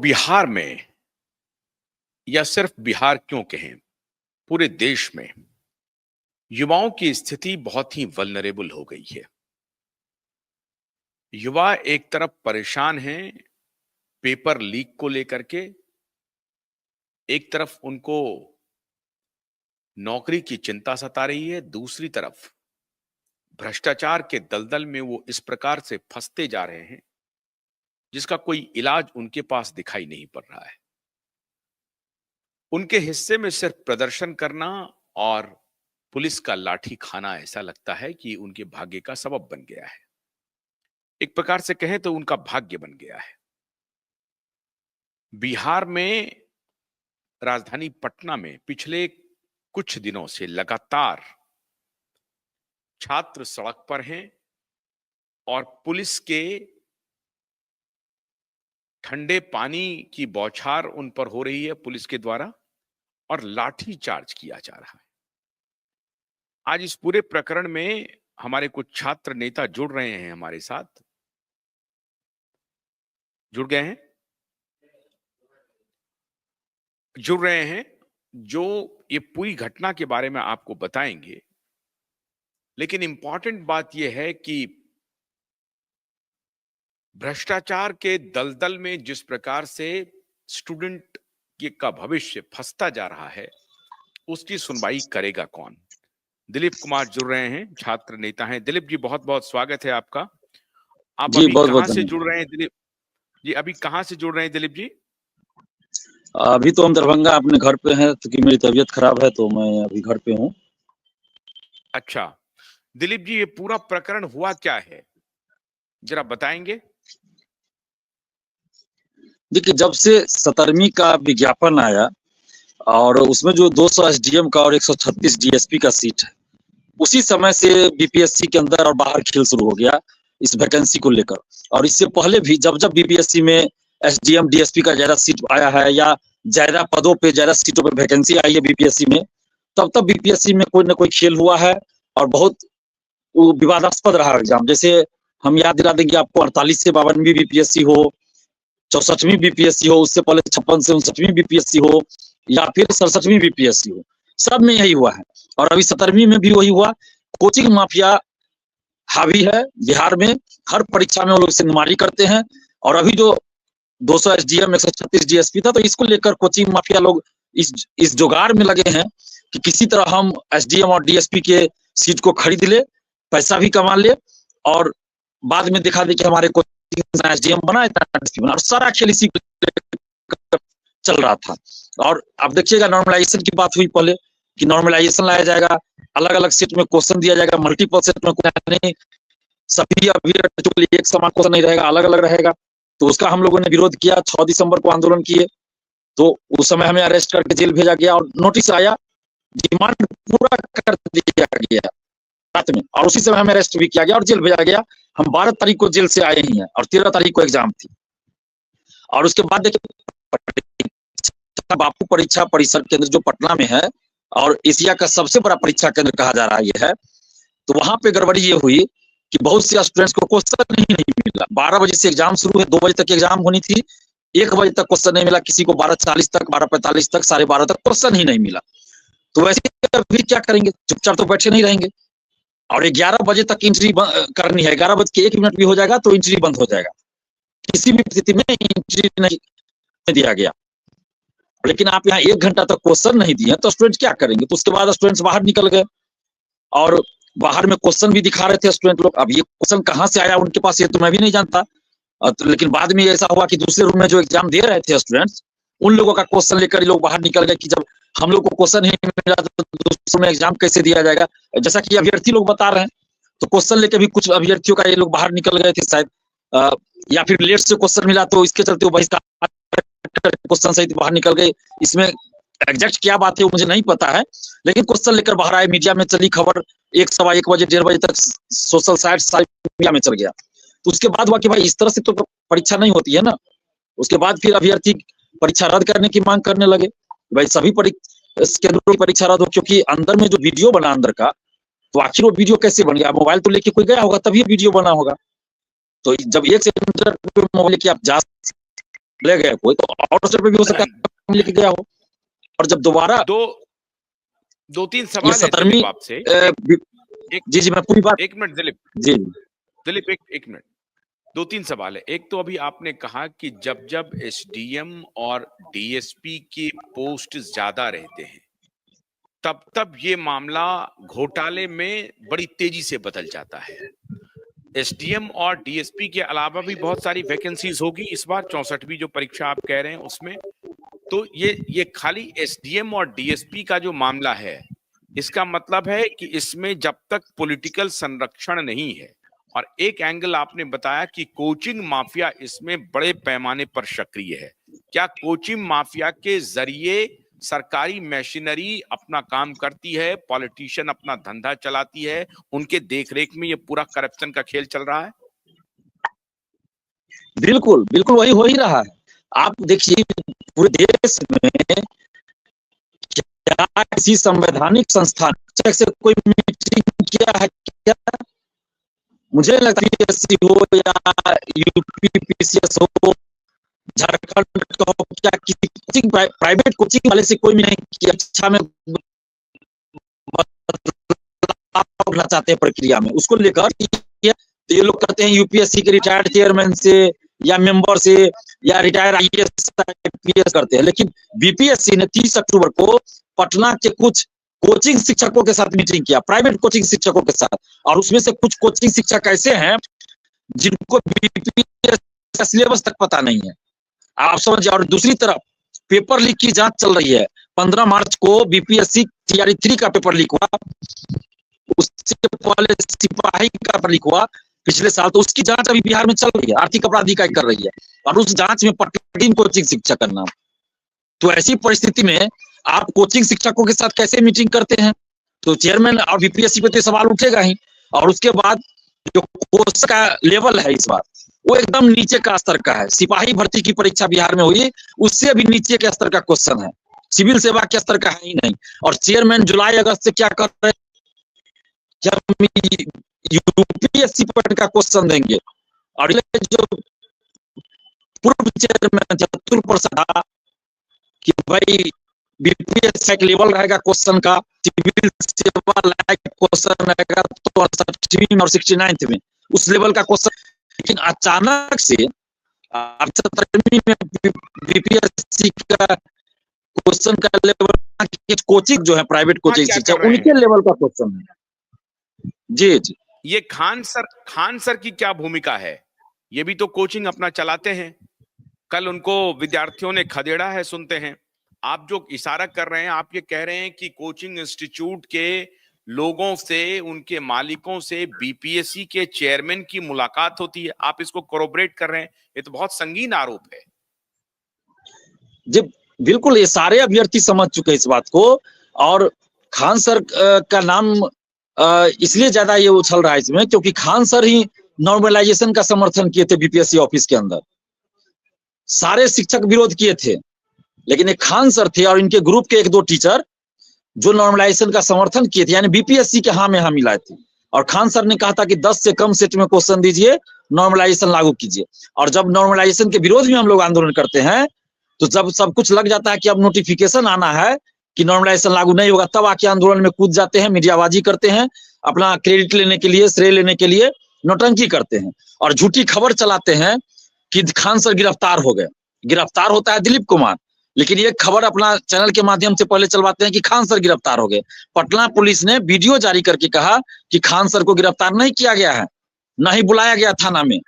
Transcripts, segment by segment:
बिहार में, या सिर्फ बिहार क्यों कहें, पूरे देश में युवाओं की स्थिति बहुत ही वल्नरेबल हो गई है। युवा एक तरफ परेशान हैं पेपर लीक को लेकर के, एक तरफ उनको नौकरी की चिंता सता रही है, दूसरी तरफ भ्रष्टाचार के दलदल में वो इस प्रकार से फंसते जा रहे हैं जिसका कोई इलाज उनके पास दिखाई नहीं पड़ रहा है। उनके हिस्से में सिर्फ प्रदर्शन करना और पुलिस का लाठी खाना ऐसा लगता है कि उनके भाग्य का सबब बन गया है। एक प्रकार से कहें तो उनका भाग्य बन गया है। बिहार में राजधानी पटना में पिछले कुछ दिनों से लगातार छात्र सड़क पर हैं और पुलिस के ठंडे पानी की बौछार उन पर हो रही है पुलिस के द्वारा, और लाठी चार्ज किया जा रहा है। आज इस पूरे प्रकरण में हमारे कुछ छात्र नेता जुड़ रहे हैं, हमारे साथ जुड़ गए हैं, जुड़ रहे हैं, जो ये पूरी घटना के बारे में आपको बताएंगे। लेकिन इंपॉर्टेंट बात यह है कि भ्रष्टाचार के दलदल में जिस प्रकार से स्टूडेंट का भविष्य फंसता जा रहा है, उसकी सुनवाई करेगा कौन। दिलीप कुमार जुड़ रहे हैं, छात्र नेता हैं। दिलीप जी, बहुत बहुत स्वागत है आपका। आप अभी कहां से जुड़ रहे हैं दिलीप जी? अभी कहां से जुड़ रहे हैं दिलीप जी? अभी तो हम दरभंगा अपने घर पे हैं, क्योंकि मेरी तबीयत खराब है तो मैं अभी घर पे हूँ। अच्छा दिलीप जी, ये पूरा प्रकरण हुआ क्या है, जरा बताएंगे? देखिए, जब से 17वीं का विज्ञापन आया और उसमें जो 200 एसडीएम का और 136 डीएसपी का सीट है, उसी समय से बीपीएससी के अंदर और बाहर खेल शुरू हो गया इस वैकेंसी को लेकर। और इससे पहले भी जब जब बीपीएससी में एसडीएम डीएसपी का ज्यादा सीट आया है या ज्यादा पदों पे ज्यादा सीटों पे वैकेंसी आई है बीपीएससी में, तब तब बीपीएससी में कोई ना कोई खेल हुआ है और बहुत विवादास्पद रहा एग्जाम। जैसे हम याद दिला देंगे आपको, 48 से 52वीं बीपीएससी हो, 64वीं बीपीएससी हो, उससे पहले 56 से 59वीं बीपीएससी हो, या फिर 67वीं बीपीएससी हो, सब में यही हुआ है। और अभी 17वीं में भी वही हुआ। कोचिंग माफिया हावी है बिहार में, हर परीक्षा में वो लोग सिंधमारी करते हैं। और अभी जो 200 एसडीएम 136 डीएसपी था, तो इसको लेकर कोचिंग माफिया लोग इस जुगाड़ में लगे हैं कि किसी तरह हम एसडीएम और डीएसपी के सीट को खरीद ले, पैसा भी कमा ले और बाद में दिखा दे कि हमारे कोचिंग एसडीएम बना, और सारा खेल इसी चल रहा था। और अब देखिएगा, नॉर्मलाइजेशन की बात हुई पहले कि नॉर्मलाइजेशन लाया जाएगा, अलग अलग सेट में क्वेश्चन दिया जाएगा, मल्टीपल सेट में नहीं, सभी अभ्यर्थी एक समान क्वेश्चन नहीं रहेगा, अलग अलग रहेगा। तो उसका हम लोगों ने विरोध किया, 6 दिसंबर को आंदोलन किए। तो उस समय हमें अरेस्ट करके जेल भेजा गया और नोटिस आया, डिमांड पूरा कर दिया गया रात में, और उसी समय हमें अरेस्ट भी किया गया और जेल भेजा गया। हम 12 तारीख को जेल से आए ही हैं और 13 तारीख को एग्जाम थी। और उसके बाद देखिए, बापू परीक्षा परिसर केंद्र जो पटना में है और एशिया का सबसे बड़ा परीक्षा केंद्र कहा जा रहा है, तो वहां पे गड़बड़ी ये हुई कि बहुत से स्टूडेंट्स को क्वेश्चन ही नहीं मिला। 12 बजे से एग्जाम शुरू है, 2 बजे तक एग्जाम होनी थी, 1 बजे तक क्वेश्चन नहीं मिला किसी को, 12:40 तक, 12:45 तक, 12:30 तक क्वेश्चन ही नहीं मिला। तो वैसे अभी क्या करेंगे, चुपचाप तो बैठे नहीं रहेंगे। और 11 बजे तक एंट्री करनी है, 11 बज के 1 मिनट भी हो जाएगा तो एंट्री बंद हो जाएगा, किसी भी स्थिति में एंट्री नहीं दिया गया। लेकिन आप यहाँ 1 घंटा तक क्वेश्चन नहीं दिए तो स्टूडेंट क्या करेंगे। तो उसके बाद स्टूडेंट्स बाहर निकल गए और बाहर में क्वेश्चन भी दिखा रहे थे स्टूडेंट लोग। अब ये क्वेश्चन कहाँ से आया उनके पास, ये तो मैं भी नहीं जानता। लेकिन बाद में ऐसा हुआ कि दूसरे रूम में जो एग्जाम दे रहे थे स्टूडेंट्स, उन लोगों का क्वेश्चन लेकर लोग बाहर निकल गए कि जब हम लोग को क्वेश्चन ही मिला तो दूसरे में एग्जाम कैसे दिया जाएगा। जैसा कि अभ्यर्थी लोग बता रहे हैं, तो क्वेश्चन लेकर भी कुछ अभ्यर्थियों का ये लोग बाहर निकल गए थे शायद, या फिर लेट से क्वेश्चन मिला तो इसके चलते वो बहिष्कार क्वेश्चन सहित बाहर निकल गए। इसमें एग्जैक्ट क्या बात है वो मुझे नहीं पता है, लेकिन क्वेश्चन लेकर बाहर आए, मीडिया में चली खबर, 1, सवा 1 बजे, 1:30 बजे तक सोशल साइट सारी मीडिया में चल गया। तो उसके बाद हुआ कि भाई इस तरह से तो परीक्षा नहीं होती है ना। उसके बाद फिर अभ्यर्थी परीक्षा रद्द करने की मांग करने लगे, भाई सभी केंद्रों की परीक्षा रद्द हो, क्योंकि अंदर में जो वीडियो बना अंदर का, तो आखिर वो वीडियो कैसे बन गया, मोबाइल तो लेके कोई गया होगा तभी वीडियो बना होगा। तो जब एक सेंटर पे मोबाइल लेके आप जा ले गए कोई, तो आउट स्टेट पे भी हो सकता है लेके गया हो। और जब दोबारा दो तीन सवाल है 17वीं दिलीप आपसे। जी मैं पूरी बात, एक मिनट दिलीप जी दिलीप एक मिनट, दो तीन सवाल है। एक तो अभी आपने कहा कि जब जब एसडीएम और डीएसपी के पोस्ट ज्यादा रहते हैं तब तब ये मामला घोटाले में बड़ी तेजी से बदल जाता है। एसडीएम और डीएसपी के अलावा भी बहुत सारी वैकेंसीज होगी इस बार 64वीं जो परीक्षा आप कह रहे हैं उसमें, तो ये खाली एसडीएम और डीएसपी का जो मामला है इसका मतलब है कि इसमें जब तक पॉलिटिकल संरक्षण नहीं है, और एक एंगल आपने बताया कि कोचिंग माफिया इसमें बड़े पैमाने पर सक्रिय है। क्या कोचिंग माफिया के जरिए सरकारी मशीनरी अपना काम करती है, पॉलिटिशियन अपना धंधा चलाती है, उनके देखरेख में ये पूरा करप्शन का खेल चल रहा है? बिल्कुल बिल्कुल वही हो ही रहा है। आप देखिए पूरे देश में क्या किसी संवैधानिक संस्थान से कोई मीटिंग किया है क्या? मुझे लगता है पीएससी हो या यूपी पीसीएस हो, झारखंड का हो, क्या किसी कोचिंग प्राइवेट कोचिंग वाले से कोई भी नहीं किया अच्छा में बदलाव चाहते हैं प्रक्रिया में, उसको लेकर तो ये लोग कहते हैं यूपीएससी के रिटायर्ड चेयरमैन से या मेंबर से या रिटायर्ड आईएएस आईपीएस करते हैं। लेकिन बीपीएससी ने 30 अक्टूबर को पटना के कुछ कोचिंग शिक्षकों के साथ मीटिंग किया, प्राइवेट कोचिंग शिक्षकों के साथ, और उसमें से कुछ कोचिंग शिक्षक ऐसे हैं जिनको बीपीएससी का सिलेबस तक पता नहीं है, आप समझिए। और दूसरी तरफ पेपर लीक की जांच चल रही है। 15 मार्च को बीपीएससी टीआरई 3 का पेपर लीक हुआ, उससे पहले सिपाही का पेपर लीक हुआ पिछले साल, तो उसकी जांच अभी बिहार में चल रही है, आर्थिक अपराध इकाई कर रही है, और उस जांच में पटना कोचिंग शिक्षक का नाम। तो ऐसी परिस्थिति में आप कोचिंग शिक्षकों के साथ कैसे मीटिंग करते हैं? तो चेयरमैन और बीपीएससी पे तो सवाल उठेगा ही। और उसके बाद जो कोर्स का लेवल है इस बार वो एकदम नीचे का स्तर का है। सिपाही भर्ती की परीक्षा बिहार में हुई, उससे भी नीचे के स्तर का क्वेश्चन है, सिविल सेवा के स्तर का है ही नहीं। और चेयरमैन जुलाई अगस्त से क्या कर रहे हैं, यूपीएससी पर का क्वेश्चन देंगे। और जो पूर्व चेयरमैन चतुर प्रसाद कि भाई बीपीएससी का लेवल रहेगा क्वेश्चन का, सिविल सेवा लायक क्वेश्चन रहेगा तो 68वीं और 69th में उस लेवल का क्वेश्चन। लेकिन अचानक से 78वीं में बीपीएससी का क्वेश्चन का लेवल कोचिंग जो है प्राइवेट कोचिंग शिक्षक उनके लेवल का क्वेश्चन है। जी जी, ये खान सर की क्या भूमिका है? ये भी तो कोचिंग अपना चलाते हैं, कल उनको विद्यार्थियों ने खदेड़ा है, सुनते हैं। आप जो इशारा कर रहे हैं, आप ये कह रहे हैं कि कोचिंग इंस्टीट्यूट के लोगों से, उनके मालिकों से बीपीएससी के चेयरमैन की मुलाकात होती है, आप इसको कोरोबरेट कर रहे हैं, ये तो बहुत संगीन आरोप है। जी बिल्कुल, ये सारे अभ्यर्थी समझ चुके हैं इस बात को। और खान सर का नाम इसलिए ज्यादा ये उछल रहा है इसमें क्योंकि खान सर ही नॉर्मलाइजेशन का समर्थन किए थे बीपीएससी ऑफिस के अंदर। सारे शिक्षक विरोध किए थे, लेकिन एक खान सर थे और इनके ग्रुप के 1-2 टीचर जो नॉर्मलाइजेशन का समर्थन किए थे, यानी बीपीएससी के हाँ में हाँ मिलाए थे। और खान सर ने कहा था कि 10 से कम सेट में क्वेश्चन दीजिए, नॉर्मलाइजेशन लागू कीजिए। और जब नॉर्मलाइजेशन के विरोध में हम लोग आंदोलन करते हैं, तो जब सब कुछ लग जाता है कि अब नोटिफिकेशन आना है कि नॉर्मलाइजेशन लागू नहीं होगा, तब आके आंदोलन में कूद जाते हैं, मीडियाबाजी करते हैं, अपना क्रेडिट लेने के लिए, श्रेय लेने के लिए नौटंकी करते हैं और झूठी खबर चलाते हैं कि खान सर गिरफ्तार हो गए। गिरफ्तार होता है दिलीप कुमार, लेकिन ये खबर अपना चैनल के माध्यम से पहले चलवाते हैं कि खान सर गिरफ्तार हो गए। पटना पुलिस ने वीडियो जारी करके कहा कि खान सर को गिरफ्तार नहीं किया गया है, न ही बुलाया गया थाना में।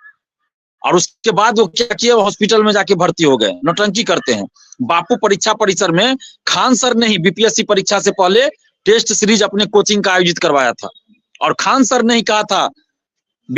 और उसके बाद वो क्या किए, हॉस्पिटल में जाके भर्ती हो गए। नौटंकी करते हैं। बापू परीक्षा परिसर में खान सर ने ही बीपीएससी परीक्षा से पहले टेस्ट सीरीज अपने कोचिंग का आयोजित करवाया था, और खान सर ने ही कहा था